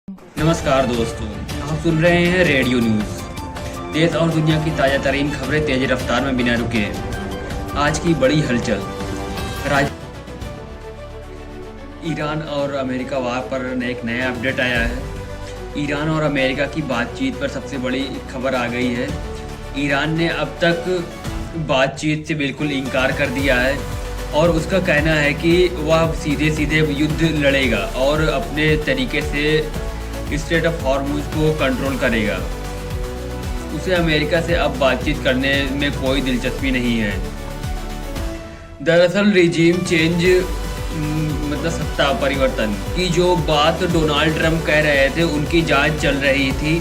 नमस्कार दोस्तों, आप सुन रहे हैं रेडियो न्यूज़। देश और दुनिया की ताज़ा तरीन खबरें तेज रफ्तार में बिना रुके। आज की बड़ी हलचल। ईरान और अमेरिका वार पर एक नया अपडेट आया है। ईरान और अमेरिका की बातचीत पर सबसे बड़ी खबर आ गई है। ईरान ने अब तक बातचीत से बिल्कुल इनकार कर दिया है और उसका कहना है कि वह सीधे सीधे युद्ध लड़ेगा और अपने तरीके से स्ट्रेट ऑफ हॉर्मुज़ को कंट्रोल करेगा। उसे अमेरिका से अब बातचीत करने में कोई दिलचस्पी नहीं है। दरअसल रिजीम चेंज मतलब सत्ता परिवर्तन की जो बात डोनाल्ड ट्रंप कह रहे थे, उनकी जांच चल रही थी।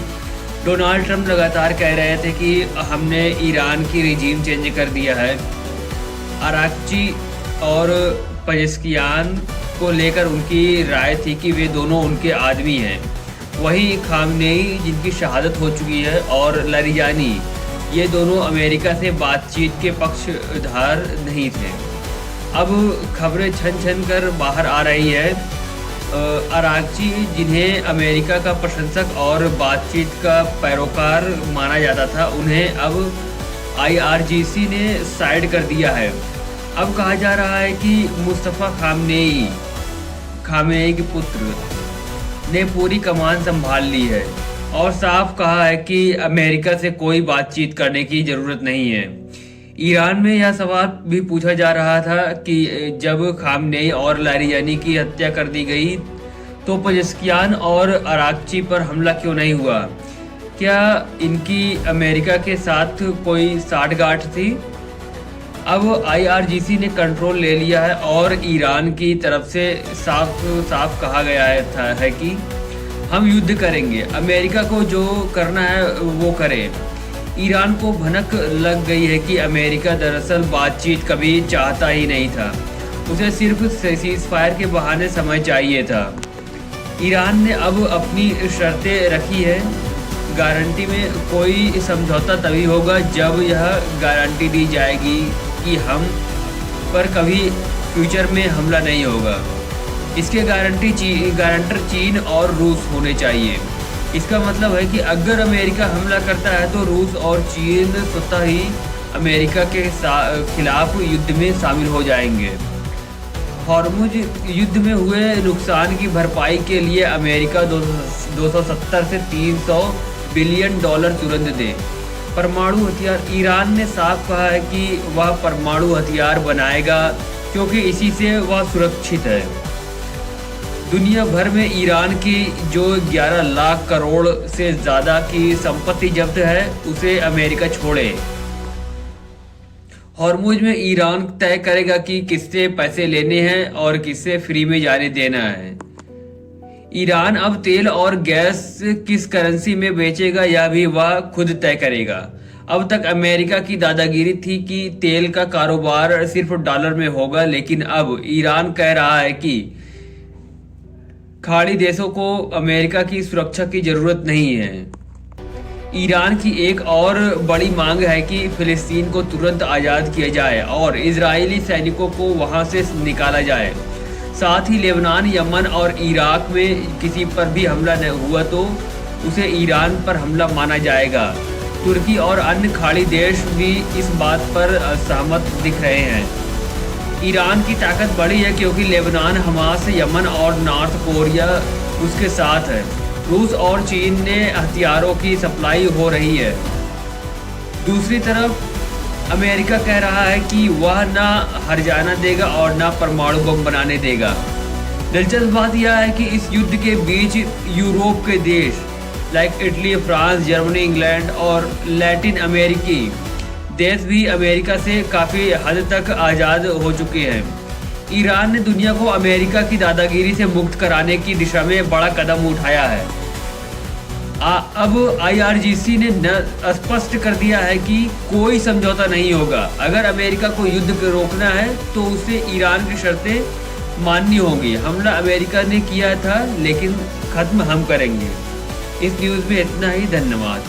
डोनाल्ड ट्रंप लगातार कह रहे थे कि हमने ईरान की रिजीम चेंज कर दिया है। अराक्ची और पेजेश्कियान को लेकर उनकी राय थी कि वे दोनों उनके आदमी हैं। वहीं खामनेई, जिनकी शहादत हो चुकी है, और लारिजानी, ये दोनों अमेरिका से बातचीत के पक्षधार नहीं थे। अब खबरें छन छन कर बाहर आ रही है। अराक्ची, जिन्हें अमेरिका का प्रशंसक और बातचीत का पैरोकार माना जाता था, उन्हें अब IRGC ने साइड कर दिया है। अब कहा जा रहा है कि मुस्तफ़ा खामेनेई के पुत्र ने पूरी कमान संभाल ली है और साफ कहा है कि अमेरिका से कोई बातचीत करने की ज़रूरत नहीं है। ईरान में यह सवाल भी पूछा जा रहा था कि जब खामेनेई और लारिजानी की हत्या कर दी गई तो पेजेश्कियान और अराक्ची पर हमला क्यों नहीं हुआ? क्या इनकी अमेरिका के साथ कोई साठगांठ थी? अब IRGC ने कंट्रोल ले लिया है और ईरान की तरफ से साफ कहा गया है कि हम युद्ध करेंगे, अमेरिका को जो करना है वो करे। ईरान को भनक लग गई है कि अमेरिका दरअसल बातचीत कभी चाहता ही नहीं था, उसे सिर्फ सीज़फायर के बहाने समय चाहिए था। ईरान ने अब अपनी शर्तें रखी है। गारंटी में कोई समझौता तभी होगा जब यह गारंटी दी जाएगी कि हम पर कभी फ्यूचर में हमला नहीं होगा। इसके गारंटर चीन और रूस होने चाहिए। इसका मतलब है कि अगर अमेरिका हमला करता है तो रूस और चीन स्वतः ही अमेरिका के खिलाफ युद्ध में शामिल हो जाएंगे। हॉर्मुज युद्ध में हुए नुकसान की भरपाई के लिए अमेरिका 270 से 300 बिलियन डॉलर तुरंत दे। परमाणु हथियार, ईरान ने साफ कहा है कि वह परमाणु हथियार बनाएगा क्योंकि इसी से वह सुरक्षित है। दुनिया भर में ईरान की जो 11 लाख करोड़ से ज़्यादा की संपत्ति जब्त है, उसे अमेरिका छोड़े। हॉर्मुज में ईरान तय करेगा कि किससे पैसे लेने हैं और किससे फ्री में जाने देना है। ईरान अब तेल और गैस किस करेंसी में बेचेगा यह भी वह खुद तय करेगा। अब तक अमेरिका की दादागिरी थी कि तेल का कारोबार सिर्फ डॉलर में होगा, लेकिन अब ईरान कह रहा है कि खाड़ी देशों को अमेरिका की सुरक्षा की जरूरत नहीं है। ईरान की एक और बड़ी मांग है कि फिलिस्तीन को तुरंत आज़ाद किया जाए और इजरायली सैनिकों को वहां से निकाला जाए। साथ ही लेबनान, यमन और इराक में किसी पर भी हमला न हुआ तो उसे ईरान पर हमला माना जाएगा। तुर्की और अन्य खाड़ी देश भी इस बात पर सहमत दिख रहे हैं। ईरान की ताकत बढ़ी है क्योंकि लेबनान, हमास, यमन और नॉर्थ कोरिया उसके साथ है। रूस और चीन ने हथियारों की सप्लाई हो रही है। दूसरी तरफ अमेरिका कह रहा है कि वह ना हर्जाना देगा और ना परमाणु बम बनाने देगा। दिलचस्प बात यह है कि इस युद्ध के बीच यूरोप के देश like Italy, France, Germany, England और लैटिन अमेरिकी देश भी अमेरिका से काफ़ी हद तक आज़ाद हो चुके हैं। ईरान ने दुनिया को अमेरिका की दादागिरी से मुक्त कराने की दिशा में बड़ा कदम उठाया है। अब IRGC ने स्पष्ट कर दिया है कि कोई समझौता नहीं होगा। अगर अमेरिका को युद्ध रोकना है तो उसे ईरान की शर्तें माननी होंगी। हमला अमेरिका ने किया था, लेकिन खत्म हम करेंगे। इस न्यूज़ में इतना ही। धन्यवाद।